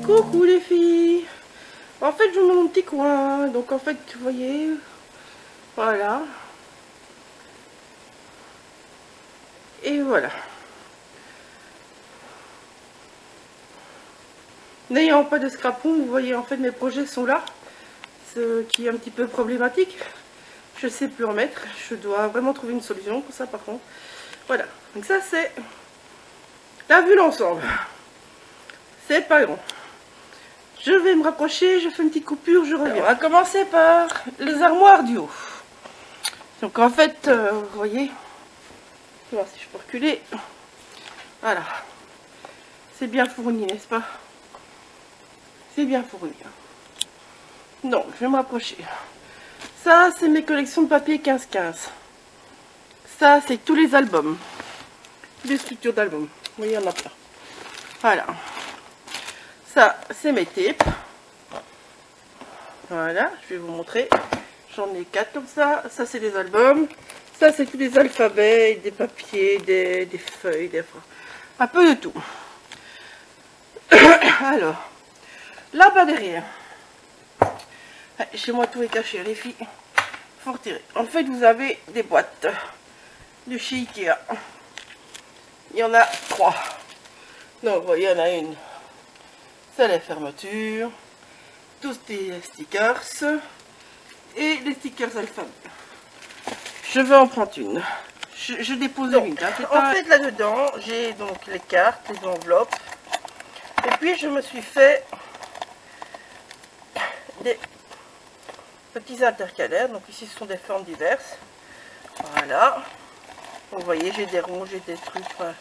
Coucou les filles. En fait je mets mon petit coin, donc en fait vous voyez, voilà, et voilà. N'ayant pas de scrapon, vous voyez en fait mes projets sont là, ce qui est un petit peu problématique. Je sais plus en mettre, je dois vraiment trouver une solution pour ça par contre. Voilà, donc ça c'est la vue l'ensemble, c'est pas grand. Je vais me rapprocher, je fais une petite coupure, je reviens. Alors, on va commencer par les armoires du haut. Donc en fait, vous voyez, je vais voir si je peux reculer. Voilà, c'est bien fourni, n'est-ce pas? C'est bien fourni. Donc, je vais me rapprocher. Ça, c'est mes collections de papier 15-15. Ça, c'est tous les albums. Les structures d'albums. Vous voyez, il y en a plein. Voilà. Ça, c'est mes tapes. Voilà, je vais vous montrer. J'en ai 4 comme ça. Ça, c'est les albums. Ça, c'est tous les alphabets, des papiers, des feuilles, un peu de tout. Alors, là-bas derrière. Chez moi, tout est caché, les filles. Faut retirer. En fait, vous avez des boîtes de chez Ikea. Il y en a 3. Donc, vous voyez, il y en a une. C'est la fermeture. Tous des stickers. Et les stickers alphabet. Je vais en prendre une. Je dépose une. En fait, là-dedans, j'ai donc les cartes, les enveloppes. Et puis, je me suis fait des petits intercalaires. Donc, ici, ce sont des formes diverses. Voilà. Vous voyez, j'ai des ronds, j'ai des trucs. Enfin,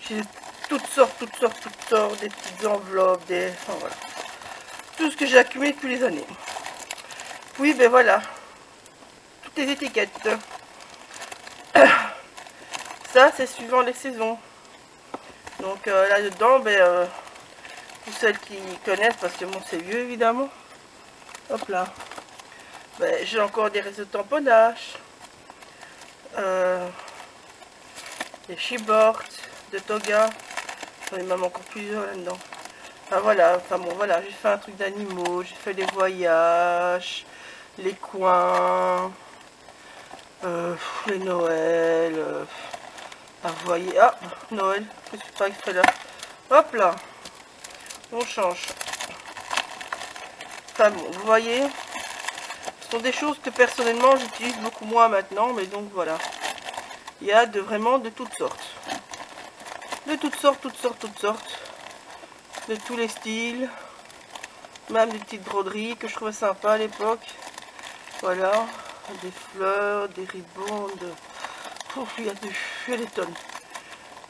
j'ai toutes sortes, des petites enveloppes, enfin, voilà. Tout ce que j'ai accumulé depuis les années. Oui, ben voilà. Toutes les étiquettes. Ça, c'est suivant les saisons. Donc là-dedans, ben, pour celles qui connaissent, parce que bon, c'est vieux évidemment. Hop là. Ben, j'ai encore des réseaux de tamponnage. Des shibort, de toga. J'en ai même encore plusieurs là-dedans. Enfin voilà, enfin bon voilà, j'ai fait un truc d'animaux, j'ai fait les voyages, les coins, les Noël, vous voyez, ah, Noël, je ne suis pas extrait là. Hop là, on change. Enfin bon, vous voyez, ce sont des choses que personnellement j'utilise beaucoup moins maintenant, mais donc voilà. Il y a vraiment de toutes sortes. De toutes sortes. De tous les styles. Même des petites broderies que je trouvais sympa à l'époque. Voilà. Des fleurs, des ribbons, il y a des tonnes.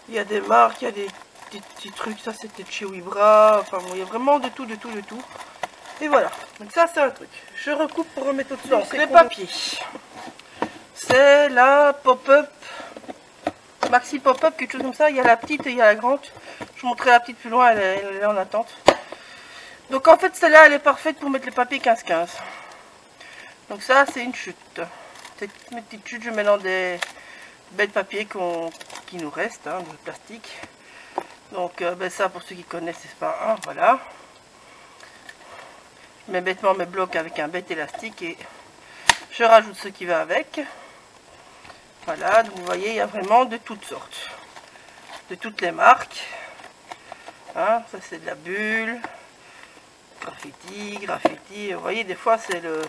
Il y a des marques, il y a des petits trucs. Ça c'était de chez Wibra. Enfin bon, il y a vraiment de tout. Et voilà. Donc ça c'est un truc. Je recoupe pour remettre au-dessus. Donc les papiers. C'est la pop-up. Maxi pop-up, quelque chose comme ça. Il y a la petite et il y a la grande. Je vous montrerai la petite plus loin, elle est en attente. Donc en fait celle-là elle est parfaite pour mettre les papiers 15-15. Donc ça c'est une chute. Mes petites chutes, je mets dans des belles papiers qui nous restent, hein, de plastique. Donc ben ça pour ceux qui connaissent, c'est pas un, voilà. Je mets bêtement mes blocs avec un bête élastique et je rajoute ce qui va avec. Voilà, donc vous voyez, il y a vraiment de toutes sortes. De toutes les marques. Hein, ça c'est de la bulle. Graffiti. Vous voyez, des fois c'est le...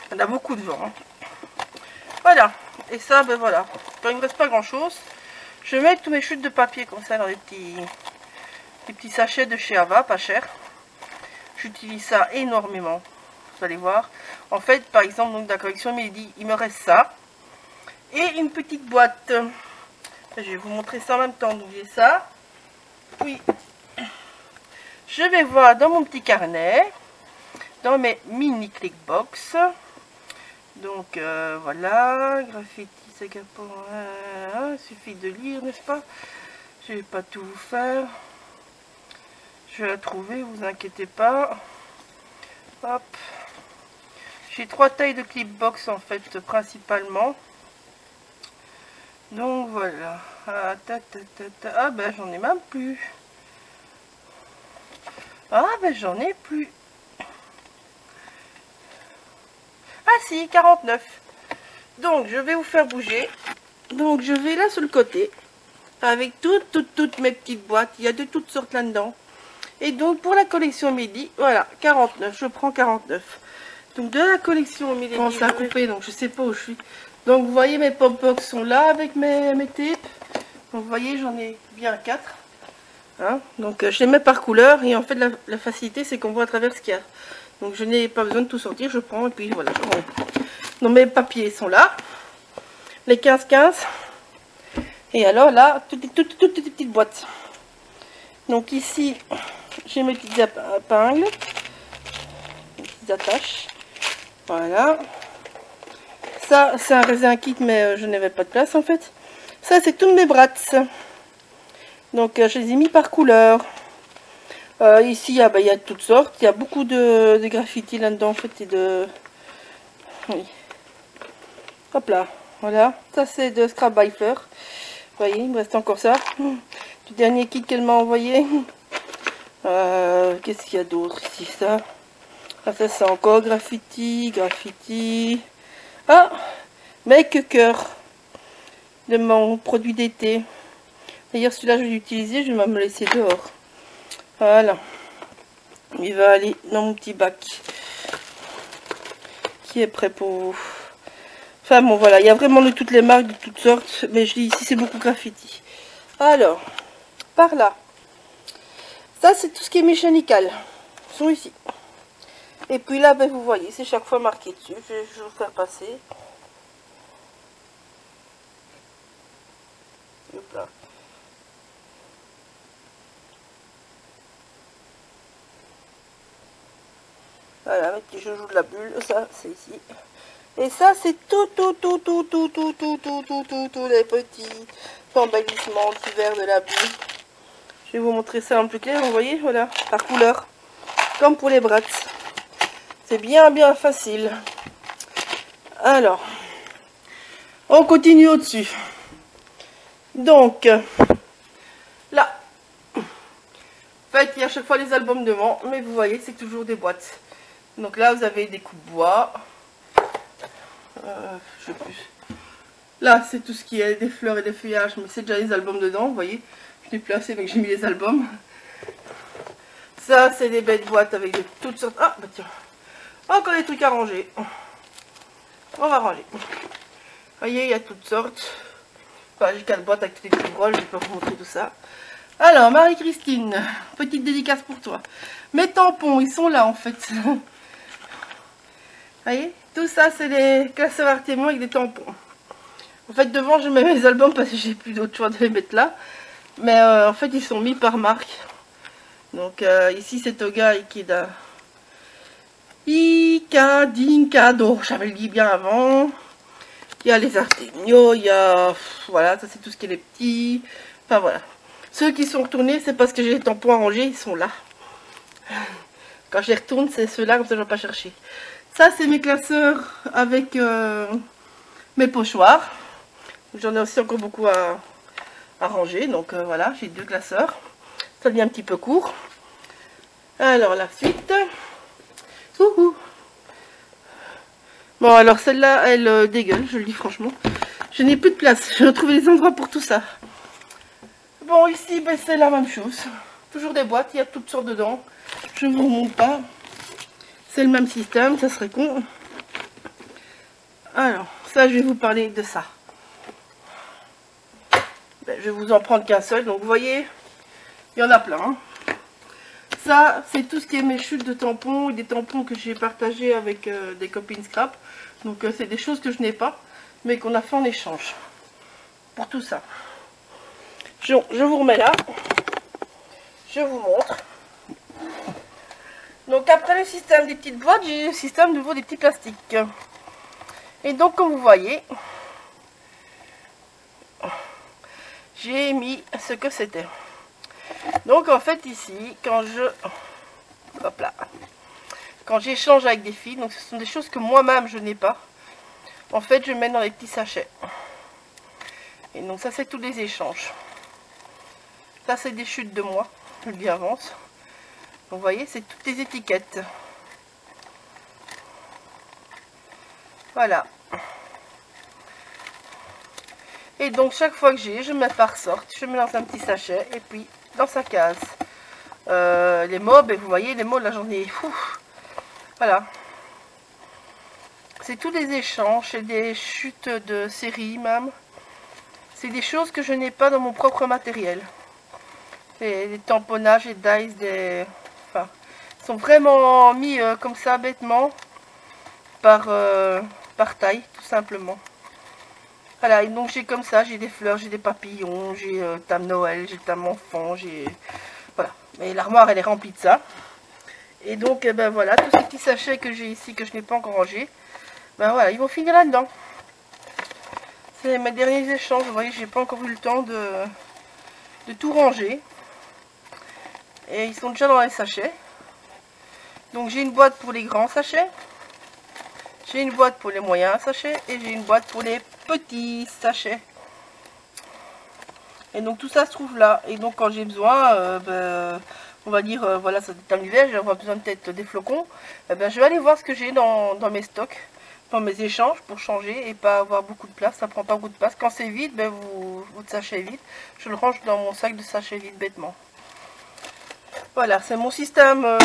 Il y en a beaucoup de vent. Hein. Voilà. Et ça, ben voilà. Quand il ne me reste pas grand chose, je mets tous mes chutes de papier comme ça dans des petits sachets de chez Ava, pas cher. J'utilise ça énormément. Vous allez voir. En fait, par exemple, donc, de la collection Mélodie, il me reste ça. Et une petite boîte. Je vais vous montrer ça en même temps. Donc j'ai ça. Oui. Je vais voir dans mon petit carnet. Dans mes mini clickbox. Donc voilà. Graffiti, Sagapon. Il suffit de lire, n'est-ce pas? Je vais pas tout vous faire. Je vais la trouver, vous inquiétez pas. Hop. J'ai 3 tailles de clip box en fait principalement. Donc voilà. Ah, ah ben j'en ai même plus. Ah ben j'en ai plus. Ah si, 49. Donc je vais vous faire bouger. Donc je vais là sur le côté. Avec toutes mes petites boîtes. Il y a de toutes sortes là-dedans. Et donc pour la collection midi, voilà, 49. Je prends 49. Donc de la collection midi. Bon, ça a coupé, donc je sais pas où je suis. Donc vous voyez mes pop-box sont là avec mes tapes. Donc vous voyez j'en ai bien 4. Hein, donc je les mets par couleur et en fait la facilité c'est qu'on voit à travers ce qu'il y a. Donc je n'ai pas besoin de tout sortir, je prends et puis voilà, je range. Donc mes papiers sont là. Les 15-15. Et alors là, toutes les petites boîtes. Donc ici, j'ai mes petites épingles. Mes petites attaches. Voilà. Ça, c'est un raisin kit, mais je n'avais pas de place en fait. Ça, c'est toutes mes brats. Donc je les ai mis par couleur. Ici, il y a toutes sortes. Il y a beaucoup de graffiti là-dedans en fait. Et de... Oui. Hop là. Voilà. Ça, c'est de Scrap by Fleur. Vous voyez, il me reste encore ça. Du dernier kit qu'elle m'a envoyé. Qu'est-ce qu'il y a d'autre ici? Ça, ça c'est encore graffiti. Ah, Make Cœur de mon produit d'été. D'ailleurs, celui-là, je vais l'utiliser. Je vais me laisser dehors. Voilà. Il va aller dans mon petit bac qui est prêt pour vous. Enfin bon, voilà. Il y a vraiment de toutes les marques, de toutes sortes. Mais je dis ici, c'est beaucoup graffiti. Alors, par là. Ça, c'est tout ce qui est mécanical. Ils sont ici. Et puis là, ben, vous voyez, c'est chaque fois marqué dessus. Je vais vous faire passer. Hop là. Voilà, mes petits joujoux de la bulle. Ça, c'est ici. Et ça, c'est tous les petits embellissements divers de la bulle. Je vais vous montrer ça en plus clair, vous voyez, voilà, par couleur. Comme pour les brats. C'est bien facile. Alors, on continue au-dessus. Donc, là, en fait, il y a à chaque fois les albums devant, mais vous voyez, c'est toujours des boîtes. Donc là, vous avez des coups de bois. Je sais plus. Là, c'est tout ce qui est des fleurs et des feuillages, mais c'est déjà les albums dedans, vous voyez. Je l'ai placé, mais j'ai mis les albums. Ça, c'est des belles boîtes avec de toutes sortes. Ah, bah tiens. Encore des trucs à ranger. On va ranger. Vous voyez, il y a toutes sortes. Enfin, j'ai 4 boîtes avec toutes les petites broches, je vais pas vous montrer tout ça. Alors, Marie-Christine, petite dédicace pour toi. Mes tampons, ils sont là en fait. Vous voyez, tout ça, c'est des classeurs Artemio avec des tampons. En fait, devant, je mets mes albums parce que j'ai plus d'autre choix de les mettre là. Mais en fait, ils sont mis par marque. Donc, ici, c'est Toga Ikeda. Ikadinkado, j'avais le dit bien avant. Il y a les Artemio, il y a... Voilà, ça c'est tout ce qui est les petits. Enfin, voilà. Ceux qui sont retournés, c'est parce que j'ai les tampons à ranger, ils sont là. Quand je les retourne, c'est ceux-là, comme ça je ne vais pas chercher. Ça, c'est mes classeurs avec mes pochoirs. J'en ai aussi encore beaucoup à ranger. Donc voilà, j'ai 2 classeurs. Ça devient un petit peu court. Alors, la suite. Ouhou. Bon, alors celle-là, elle dégueule, je le dis franchement. Je n'ai plus de place. Je vais trouver des endroits pour tout ça. Bon, ici, ben, c'est la même chose. Toujours des boîtes, il y a toutes sortes dedans. Je ne vous remonte pas. C'est le même système, ça serait con. Alors, ça, je vais vous parler de ça. Ben, je vais vous en prendre qu'un seul. Donc, vous voyez, il y en a plein. Hein. Ça, c'est tout ce qui est mes chutes de tampons et des tampons que j'ai partagés avec des copines scrap. Donc, c'est des choses que je n'ai pas, mais qu'on a fait en échange. Pour tout ça. Je vous remets là. Je vous montre. Donc, après le système des petites boîtes, j'ai le système de nouveau des petits plastiques. Et donc, comme vous voyez, j'ai mis ce que c'était. Donc, en fait, ici, quand je... Hop là. quand j'échange avec des filles. Donc ce sont des choses que moi-même je n'ai pas. En fait, je mets dans les petits sachets. Et donc ça, c'est tous les échanges. Ça, c'est des chutes de moi. Je le dis avance. Donc vous voyez, c'est toutes les étiquettes. Voilà. Et donc chaque fois que je mets par sorte, je mets dans un petit sachet et puis dans sa case. Les mots, ben vous voyez, les mots, là j'en ai. Voilà. C'est tous les échanges, c'est des chutes de série même. C'est des choses que je n'ai pas dans mon propre matériel. Les tamponnages, les dice, enfin, sont vraiment mis comme ça bêtement par taille, tout simplement. Voilà, et donc j'ai comme ça, j'ai des fleurs, j'ai des papillons, j'ai Dame Noël, j'ai Dame Enfant, j'ai... Voilà, mais l'armoire elle est remplie de ça. Et donc, ben voilà, tous ces petits sachets que j'ai ici, que je n'ai pas encore rangés, ben voilà, ils vont finir là-dedans. C'est mes derniers échanges, vous voyez, j'ai pas encore eu le temps de tout ranger. Et ils sont déjà dans les sachets. Donc j'ai une boîte pour les grands sachets. J'ai une boîte pour les moyens sachets. Et j'ai une boîte pour les petits sachets. Et donc tout ça se trouve là. Et donc quand j'ai besoin, on va dire, voilà, ça c'est un hiver, j'ai besoin peut-être des flocons. Ben, je vais aller voir ce que j'ai dans mes stocks, dans mes échanges pour changer et pas avoir beaucoup de place. Ça prend pas beaucoup de place. Quand c'est vide, ben, votre sachet est vide. Je le range dans mon sac de sachets vide bêtement. Voilà, c'est mon système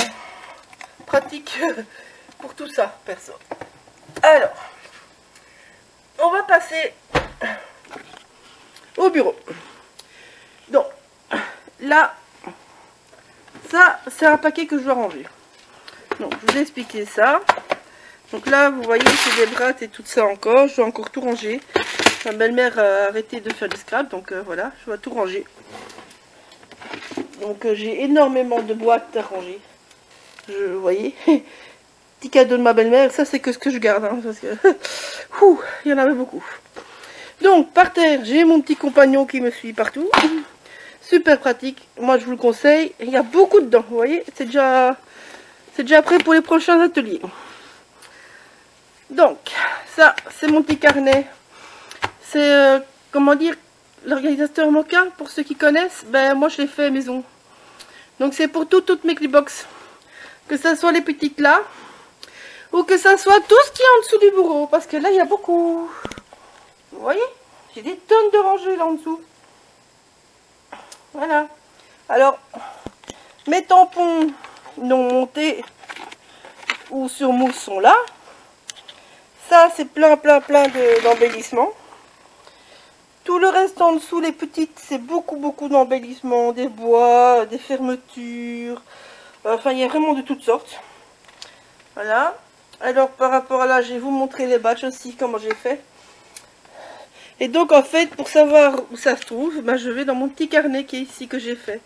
pratique pour tout ça, perso. Alors, on va passer au bureau. Donc, là, ça, c'est un paquet que je dois ranger. Donc, je vous ai expliqué ça. Donc là, vous voyez, c'est des brattes et tout ça encore. Je dois encore tout ranger. Ma belle-mère a arrêté de faire du scrap, donc voilà, je dois tout ranger. Donc j'ai énormément de boîtes à ranger. Vous voyez, petit cadeau de ma belle-mère. Ça, c'est que ce que je garde, hein, parce que il y en avait beaucoup. Donc, par terre, j'ai mon petit compagnon qui me suit partout. Super pratique. Moi, je vous le conseille. Il y a beaucoup dedans, vous voyez. C'est déjà prêt pour les prochains ateliers. Donc, ça, c'est mon petit carnet. C'est, comment dire, l'organisateur Moka, pour ceux qui connaissent. Ben, moi, je l'ai fait maison. Donc, c'est pour toutes mes clipbox. Que ça soit les petites là, ou que ça soit tout ce qui est en dessous du bureau. Parce que là, il y a beaucoup. Vous voyez, j'ai des tonnes de rangées là en dessous. Voilà. Alors, mes tampons non montés ou sur mousse sont là. Ça, c'est plein d'embellissements. Tout le reste en dessous, les petites, c'est beaucoup d'embellissements, des bois, des fermetures. Enfin, il y a vraiment de toutes sortes. Voilà. Alors, par rapport à là, je vais vous montrer les badges aussi, comment j'ai fait. Et donc, en fait, pour savoir où ça se trouve, ben, je vais dans mon petit carnet qui est ici, que j'ai fait.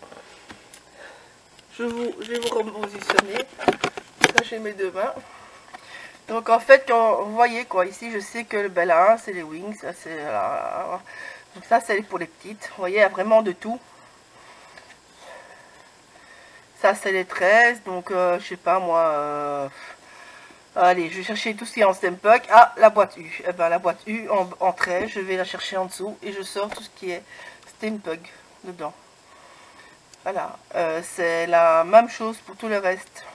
Je vais vous repositionner. Ça, j'ai mes deux mains. Donc, en fait, quand vous voyez, quoi, ici, je sais que ben, là, c'est les wings. Ça, c'est... donc, ça, c'est pour les petites. Vous voyez, il y a vraiment de tout. Ça, c'est les 13. Donc, je sais pas, moi... Allez, je vais chercher tout ce qui est en Steampunk. Ah, la boîte U. Eh ben, la boîte U en 13, je vais la chercher en dessous et je sors tout ce qui est Steampunk dedans. Voilà, c'est la même chose pour tout le reste.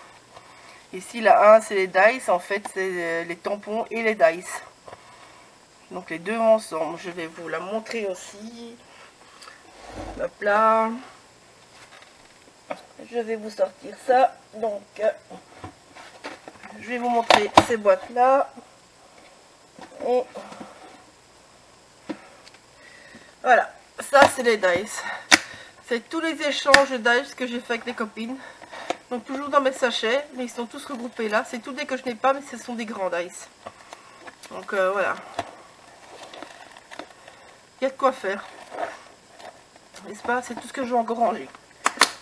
Ici, la 1, c'est les dice. En fait, c'est les tampons et les dice. Donc, les deux ensemble. Je vais vous la montrer aussi. Hop là. Je vais vous sortir ça. Donc... je vais vous montrer ces boîtes là. Et voilà, ça c'est les dice. C'est tous les échanges de dice que j'ai fait avec les copines. Donc toujours dans mes sachets, mais ils sont tous regroupés là. C'est tous des que je n'ai pas, mais ce sont des grands dice. Donc voilà. Il y a de quoi faire. N'est-ce pas? C'est tout ce que je vais encore ranger.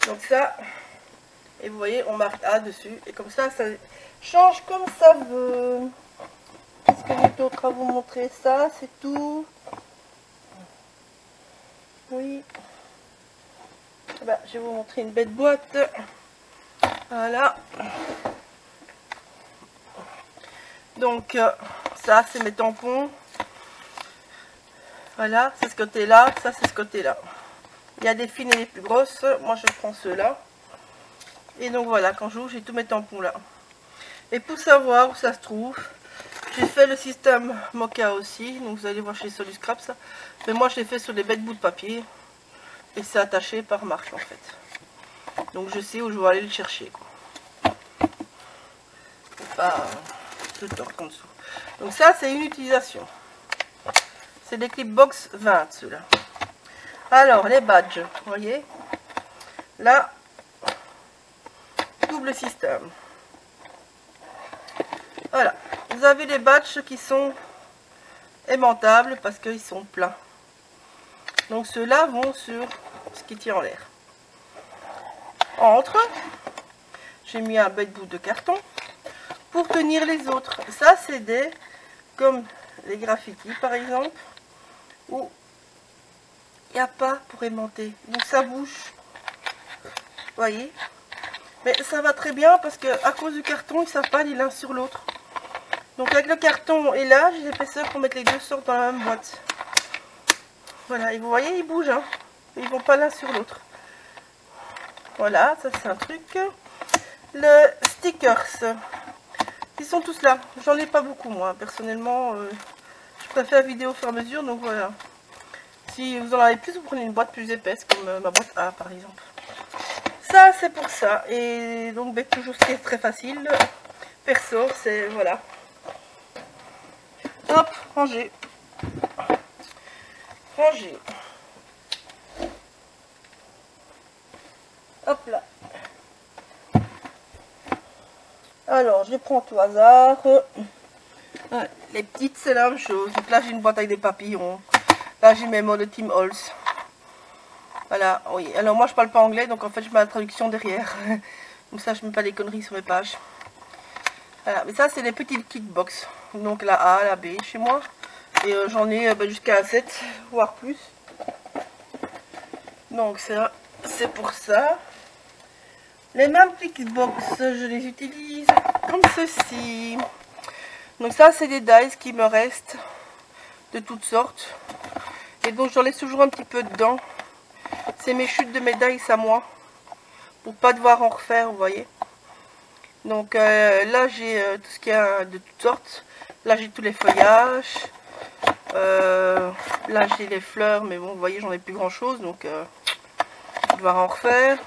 Donc ça, et vous voyez, on marque A dessus. Et comme ça, ça change comme ça veut. Qu'est-ce que j'ai d'autre à vous montrer? Ça, c'est tout. Oui. Ben, je vais vous montrer une belle boîte. Voilà. Donc ça c'est mes tampons. Voilà, c'est ce côté-là, ça c'est ce côté-là. Il y a des fines et des plus grosses. Moi je prends ceux-là. Et donc voilà, quand j'ouvre, j'ai tous mes tampons là. Et pour savoir où ça se trouve, j'ai fait le système Moka aussi. Donc vous allez voir chez Solus Scrap ça. Mais moi je l'ai fait sur des bêtes bouts de papier. Et c'est attaché par marque en fait. Donc je sais où je vais aller le chercher, quoi. Pas tout le temps en dessous. Donc ça c'est une utilisation. C'est des Clipbox 20 ceux-là. Alors les badges, vous voyez. Là, double système. Voilà. Vous avez les badges qui sont aimantables parce qu'ils sont pleins. Donc ceux-là vont sur ce qui tire en l'air. Entre, j'ai mis un bête bout de carton pour tenir les autres. Ça c'est des, comme les graffitis par exemple, où il n'y a pas pour aimanter. Donc ça bouge. Vous voyez. Mais ça va très bien parce que à cause du carton, ils ne savent pas aller l'un sur l'autre. Donc avec le carton et là, j'ai l'épaisseur pour mettre les deux sortes dans la même boîte. Voilà, et vous voyez, ils bougent. Hein. Ils vont pas l'un sur l'autre. Voilà, ça c'est un truc. Le stickers. Ils sont tous là. J'en ai pas beaucoup moi. Personnellement, je préfère vidéo au fur et à mesure. Donc voilà. Si vous en avez plus, vous prenez une boîte plus épaisse, comme ma boîte A par exemple. Ça c'est pour ça. Et donc ben, toujours ce qui est très facile. Perso, c'est voilà. Hop, ranger. Ranger. Hop là. Alors, je prends tout hasard. Les petites, c'est la même chose. Donc là, j'ai une boîte avec des papillons. Là, j'ai mes mots de Tim Holtz. Voilà, oui. Alors, moi, je parle pas anglais, donc en fait, je mets la traduction derrière. Comme ça, je mets pas des conneries sur mes pages. Voilà, mais ça, c'est les petites kickbox. Donc, la A, la B chez moi. Et j'en ai jusqu'à 7, voire plus. Donc, c'est pour ça. Les mêmes kickbox, je les utilise comme ceci. Donc ça, c'est des dies qui me restent de toutes sortes. Et donc, j'en laisse toujours un petit peu dedans. C'est mes chutes de mes dies à moi. Pour pas devoir en refaire, vous voyez. Donc là, j'ai tout ce qu'il y a de toutes sortes. Là, j'ai tous les feuillages. Là, j'ai les fleurs. Mais bon, vous voyez, j'en ai plus grand chose. Donc, je vais devoir en refaire.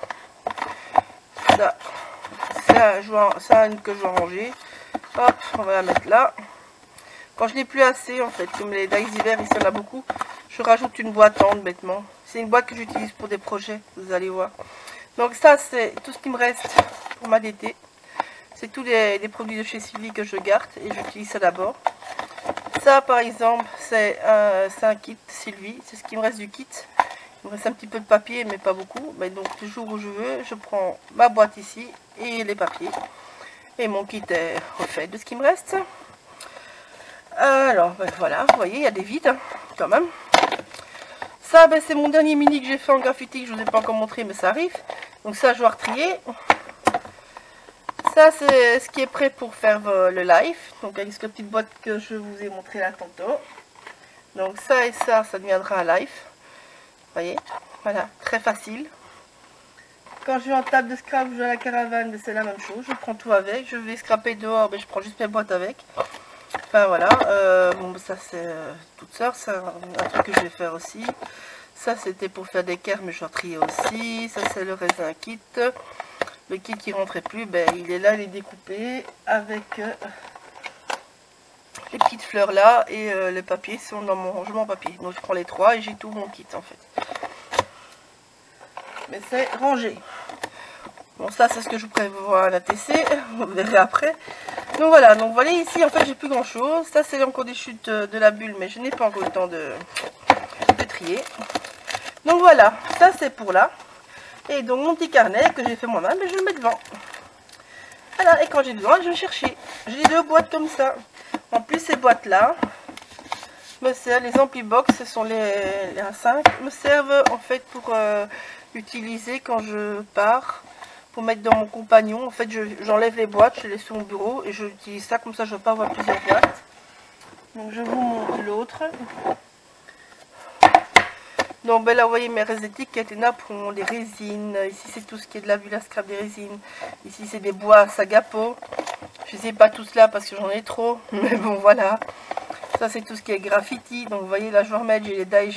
Ça que je vais ranger. Hop, on va la mettre là. Quand je n'ai plus assez, en fait, comme les dies d'hiver, ici, il y en a beaucoup, je rajoute une boîte en bêtement. C'est une boîte que j'utilise pour des projets, vous allez voir. Donc ça, c'est tout ce qui me reste pour ma DT. C'est tous les produits de chez Sylvie que je garde et j'utilise ça d'abord. Ça, par exemple, c'est un kit Sylvie. C'est ce qui me reste du kit. Il me reste un petit peu de papier, mais pas beaucoup. Mais donc, le jour où je veux, je prends ma boîte ici et les papiers. Et mon kit est refait de ce qui me reste. Alors, ben voilà, vous voyez, il y a des vides, hein, quand même. Ça, ben, c'est mon dernier mini que j'ai fait en graffiti, que je ne vous ai pas encore montré, mais ça arrive. Donc ça, je dois retrier. Ça, c'est ce qui est prêt pour faire le live. Donc, avec cette petite boîte que je vous ai montré là tantôt. Donc, ça et ça deviendra un live. Vous voyez, voilà, très facile. Quand je vais en table de scrap, je vais à la caravane, c'est la même chose. Je prends tout avec. Je vais scraper dehors, mais je prends juste mes boîtes avec. Enfin voilà, bon ça c'est toute sœur, c'est un truc que je vais faire aussi. Ça c'était pour faire des cœurs, mais je vais trier aussi. Ça c'est le raisin kit. Le kit qui rentrait plus, ben il est là, il est découpé avec les petites fleurs là et les papiers sont dans mon rangement papier. Donc je prends les trois et j'ai tout mon kit en fait. Mais c'est rangé. Bon ça c'est ce que je vous prévois à la TC, vous verrez après. Donc voilà, donc vous voyez ici en fait j'ai plus grand chose. Ça c'est encore des chutes de la bulle, mais je n'ai pas encore le temps de trier. Donc voilà, ça c'est pour là. Et donc mon petit carnet que j'ai fait moi-même, je le mets devant. Voilà, et quand j'ai besoin, je vais chercher. J'ai deux boîtes comme ça. En plus ces boîtes là me servent, les Amplibox, ce sont les A5, me servent en fait pour utiliser quand je pars pour mettre dans mon compagnon. En fait, j'enlève les boîtes, je les laisse sur mon bureau et j'utilise ça, comme ça je ne vais pas avoir plusieurs boîtes. Donc je vous montre l'autre. Donc ben là vous voyez mes étiquettes, il y en a pour les résines. Ici c'est tout ce qui est de la bulle à scrap des résines. Ici c'est des bois Sagapo. Je ne sais pas tous là parce que j'en ai trop, mais bon voilà. Ça c'est tout ce qui est graffiti. Donc vous voyez là je vais remettre, j'ai les die,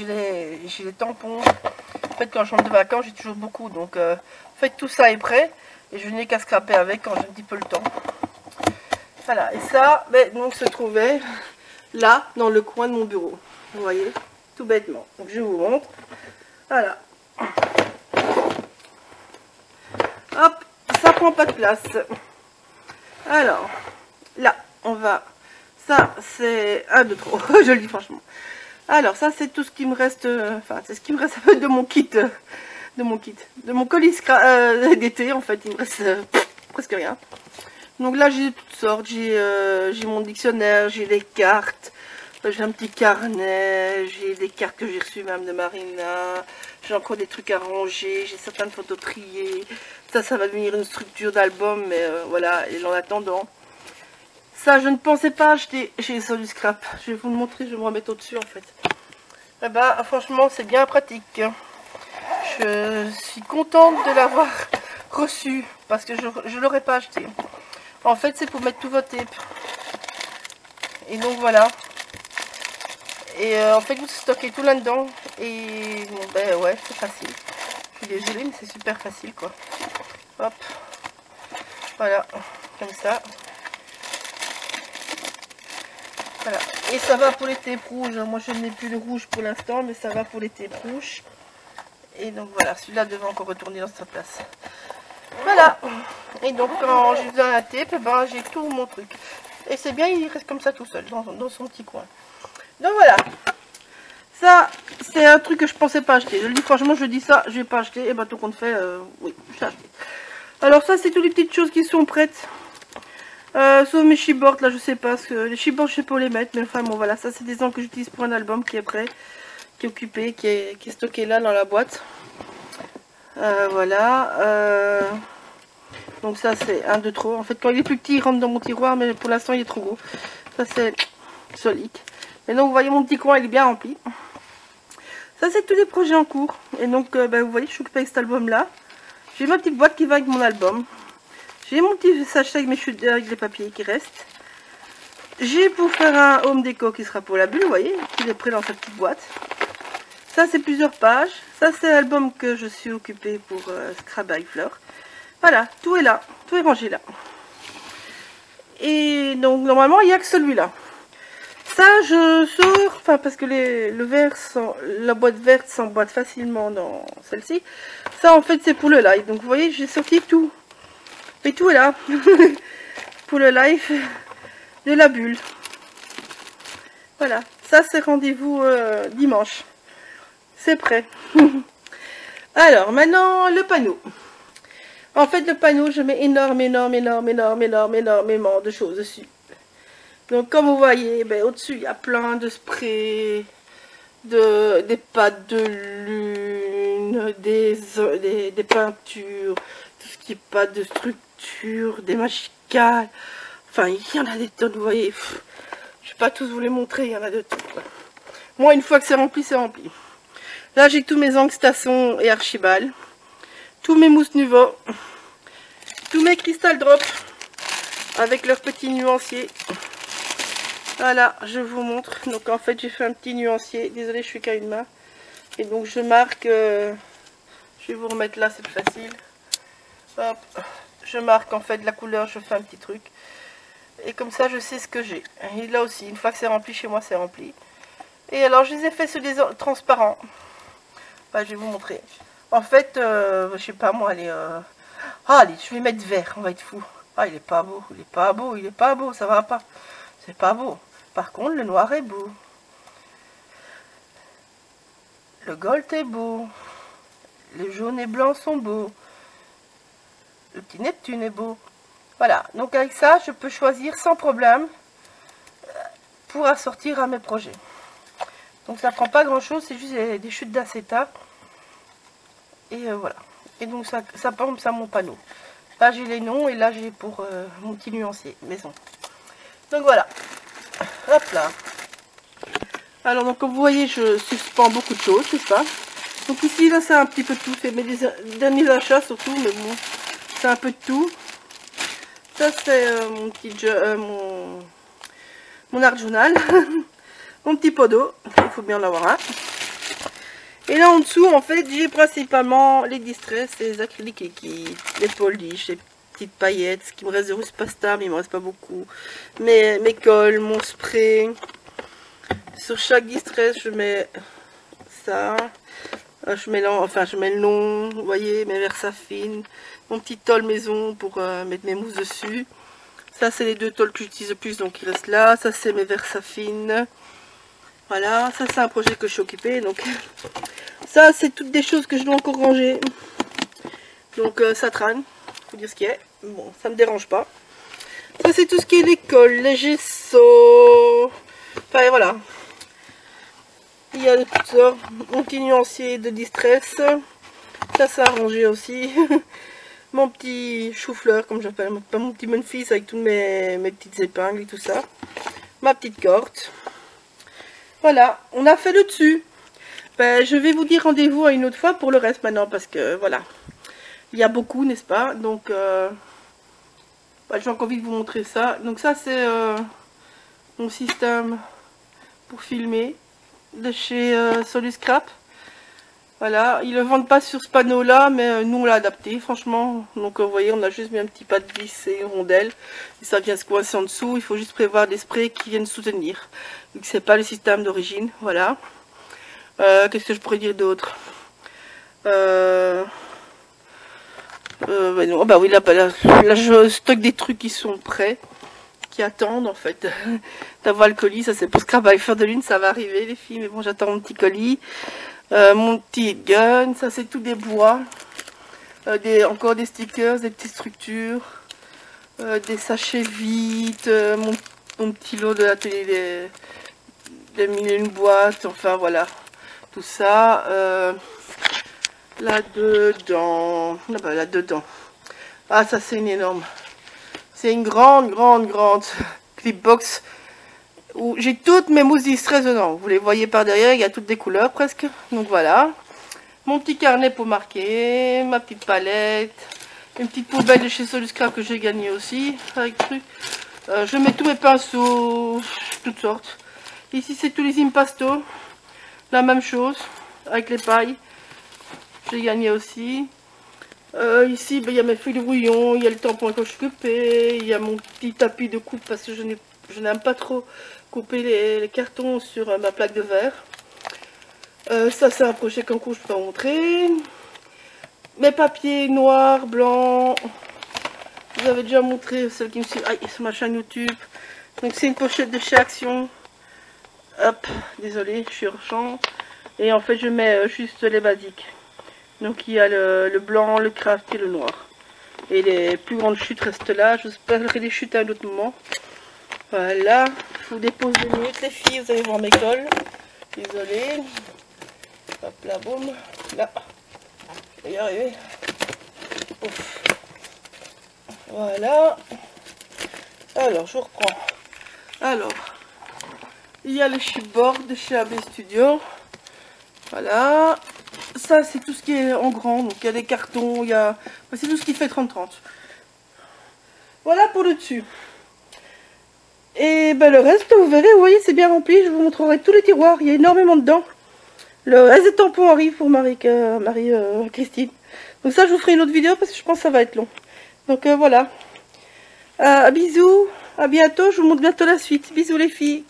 j'ai les tampons. En fait quand je rentre de vacances j'ai toujours beaucoup. Donc en fait tout ça est prêt. Et je n'ai qu'à scraper avec quand j'ai un petit peu le temps. Voilà, et ça ben, donc se trouvait là dans le coin de mon bureau. Vous voyez, tout bêtement. Donc je vous montre. Voilà. Hop, ça prend pas de place. Alors, là, on va... Ça, c'est un de trop, je le dis franchement. Alors, ça, c'est tout ce qui me reste... Enfin, c'est ce qui me reste de mon kit. De mon colis d'été, en fait. Il me reste presque rien. Donc là, j'ai toutes sortes. J'ai mon dictionnaire, j'ai des cartes. J'ai un petit carnet, j'ai des cartes que j'ai reçues même de Marina, j'ai encore des trucs à ranger, j'ai certaines photos triées. Ça va devenir une structure d'album, mais voilà, et en attendant. Ça, je ne pensais pas acheter chez ça du scrap. Je vais vous le montrer, je vais me remettre au-dessus en fait. Eh ben, franchement, c'est bien pratique. Je suis contente de l'avoir reçu, parce que je ne l'aurais pas acheté. En fait, c'est pour mettre tous vos tapes. Et donc voilà. Et en fait vous stockez tout là-dedans. Et bon ben ouais, c'est facile. Je suis désolée mais c'est super facile quoi. Hop. Voilà. Comme ça. Voilà. Et ça va pour les tapes rouges. Moi je n'ai plus de rouge pour l'instant. Mais ça va pour les tapes rouges. Et donc voilà. Celui-là devait encore retourner dans sa place. Voilà. Et donc quand j'ai besoin d'un tape, ben, j'ai tout mon truc. Et c'est bien, il reste comme ça tout seul. Dans son petit coin. Donc voilà. Ça, c'est un truc que je pensais pas acheter. Je le dis franchement, je dis ça, je vais pas acheter. Et ben tout compte fait, oui, j'ai acheté. Alors ça, c'est toutes les petites choses qui sont prêtes. Sauf mes chipboards, là, je sais pas. Parce que les chipboards, je sais pas où les mettre. Mais enfin, bon, voilà. Ça, c'est des angles que j'utilise pour un album qui est prêt. Qui est occupé, qui est stocké là, dans la boîte. Voilà. Donc ça, c'est un de trop. En fait, quand il est plus petit, il rentre dans mon tiroir. Mais pour l'instant, il est trop gros. Ça, c'est solide. Et donc, vous voyez, mon petit coin, il est bien rempli. Ça, c'est tous les projets en cours. Et donc, ben, vous voyez, je suis occupée avec cet album-là. J'ai ma petite boîte qui va avec mon album. J'ai mon petit sachet avec mes chutes avec les papiers qui restent. J'ai pour faire un home déco qui sera pour la bulle, vous voyez, qui est prêt dans sa petite boîte. Ça, c'est plusieurs pages. Ça, c'est l'album que je suis occupée pour Scrap by Fleur. Voilà, tout est là. Tout est rangé là. Et donc, normalement, il n'y a que celui-là. Ça, je sors, enfin parce que la boîte verte s'emboîte facilement dans celle-ci. Ça, en fait, c'est pour le live. Donc, vous voyez, j'ai sorti tout. Et tout est là. Pour le live de la bulle. Voilà. Ça, c'est rendez-vous dimanche. C'est prêt. Alors, maintenant, le panneau. En fait, le panneau, je mets énormément de choses dessus. Donc comme vous voyez, ben, au-dessus il y a plein de sprays, des pâtes de lune, des peintures, tout ce qui est pâte de structure, des magicales. Enfin, il y en a des tonnes, vous voyez. Je ne vais pas tous vous les montrer, il y en a de tout. Quoi. Moi, une fois que c'est rempli, c'est rempli. Là, j'ai tous mes Angstason et Archibald, tous mes mousses Nuvo, tous mes Crystal Drop avec leurs petits nuanciers. Voilà, je vous montre. Donc en fait, j'ai fait un petit nuancier. Désolée, je suis qu'à une main. Et donc je marque... je vais vous remettre là, c'est plus facile. Hop. Je marque en fait la couleur, je fais un petit truc. Et comme ça, je sais ce que j'ai. Et là aussi, une fois que c'est rempli, chez moi, c'est rempli. Et alors, je les ai fait sur des transparents. Enfin, je vais vous montrer. En fait, je sais pas moi, allez... Ah, allez, je vais mettre vert, on va être fou. Ah, il est pas beau, il est pas beau, il est pas beau, ça va pas. C'est pas beau. Par contre, le noir est beau. Le gold est beau. Les jaunes et blancs sont beaux. Le petit Neptune est beau. Voilà. Donc avec ça, je peux choisir sans problème pour assortir à mes projets. Donc ça prend pas grand chose, c'est juste des chutes d'acétate. Et voilà. Et donc ça pompe ça mon panneau. Là j'ai les noms et là j'ai pour mon petit nuancier maison. Donc voilà. Hop là. Alors donc comme vous voyez je suspends beaucoup de choses, c'est ça. Donc ici là c'est un petit peu de tout, c'est mes derniers achats surtout, mais bon c'est un peu de tout. Ça c'est mon petit mon art journal, mon petit pot d'eau, il faut bien en avoir un. Et là en dessous en fait j'ai principalement les distress, les acryliques liquides, les polish, les petites paillettes, ce qui me reste de rouge pasta mais il me reste pas beaucoup. Mes colles, mon spray. Sur chaque distress je mets ça. Je mets le nom, vous voyez, mes Versafine, mon petit tôle maison pour mettre mes mousses dessus. Ça c'est les deux tôles que j'utilise le plus donc il reste là. Ça c'est mes Versafine. Voilà, ça c'est un projet que je suis occupée donc ça c'est toutes des choses que je dois encore ranger. Donc ça traîne, faut dire ce qu'il y a. Bon, ça me dérange pas. Ça c'est tout ce qui est les colles, les gessos. Enfin voilà. Il y a de toutes sortes. Mon petit nuancier de distress. Ça c'est à ranger aussi. Mon petit chou-fleur comme j'appelle, mon petit Memphis avec toutes mes petites épingles et tout ça. Ma petite corde. Voilà, on a fait le dessus. Ben, je vais vous dire rendez-vous à une autre fois pour le reste maintenant parce que voilà, il y a beaucoup, n'est-ce pas? Donc, ben, j'ai encore envie de vous montrer ça. Donc ça, c'est mon système pour filmer de chez Soluscrap. Voilà, ils ne le vendent pas sur ce panneau-là, mais nous on l'a adapté, franchement. Donc vous voyez, on a juste mis un petit pas de vis et une rondelle. Et ça vient se coincer en dessous, il faut juste prévoir des sprays qui viennent soutenir. Donc c'est pas le système d'origine, voilà. Qu'est-ce que je pourrais dire d'autre? Ben non, bah oui, là je stocke des trucs qui sont prêts, qui attendent en fait d'avoir le colis. Ça c'est pour Scrap by Fleur de Lune, ça va arriver les filles, mais bon j'attends mon petit colis. Mon petit gun, ça c'est tout des bois, encore des stickers, des petites structures, des sachets vides, mon petit lot de l'atelier des mille et une boîtes, enfin voilà, tout ça, là-dedans, là-dedans, ah ça c'est une énorme, c'est une grande clipbox où j'ai toutes mes mousses distress dedans. Vous les voyez par derrière, il y a toutes des couleurs presque. Donc voilà. Mon petit carnet pour marquer, ma petite palette, une petite poubelle de chez Soluscrap que j'ai gagné aussi avec truc. Je mets tous mes pinceaux, toutes sortes. Ici c'est tous les impasto, la même chose avec les pailles. J'ai gagné aussi. Ici ben, il y a mes feuilles de brouillon, il y a le tampon que je suis coupé, il y a mon petit tapis de coupe parce que je n'aime pas trop couper les cartons sur ma plaque de verre. Ça c'est un projet qu'en cours je peux pas montrer. Mes papiers noirs, blancs. Je vous avais déjà montré celle qui me suit sur ma chaîne YouTube. Donc c'est une pochette de chez Action. Hop, désolé, je suis hors champ. Et en fait je mets juste les basiques. Donc il y a le blanc, le craft et le noir. Et les plus grandes chutes restent là. Je vous parlerai des chutes à un autre moment. Voilà, je vous dépose 2 minutes les filles, vous allez voir mes cols. Désolé. Hop là, boum. Là. Je vais y arriver. Ouf. Voilà. Alors, je reprends. Alors, il y a le chipboard de chez AB Studio. Voilà. Ça, c'est tout ce qui est en grand. Donc, il y a des cartons, il y a... c'est tout ce qui fait 30-30. Voilà pour le dessus. Et ben le reste, vous verrez, vous voyez, c'est bien rempli. Je vous montrerai tous les tiroirs. Il y a énormément dedans. Le reste des tampons arrive pour Marie-Christine. Donc ça, je vous ferai une autre vidéo parce que je pense que ça va être long. Donc voilà. Bisous. À bientôt. Je vous montre bientôt la suite. Bisous les filles.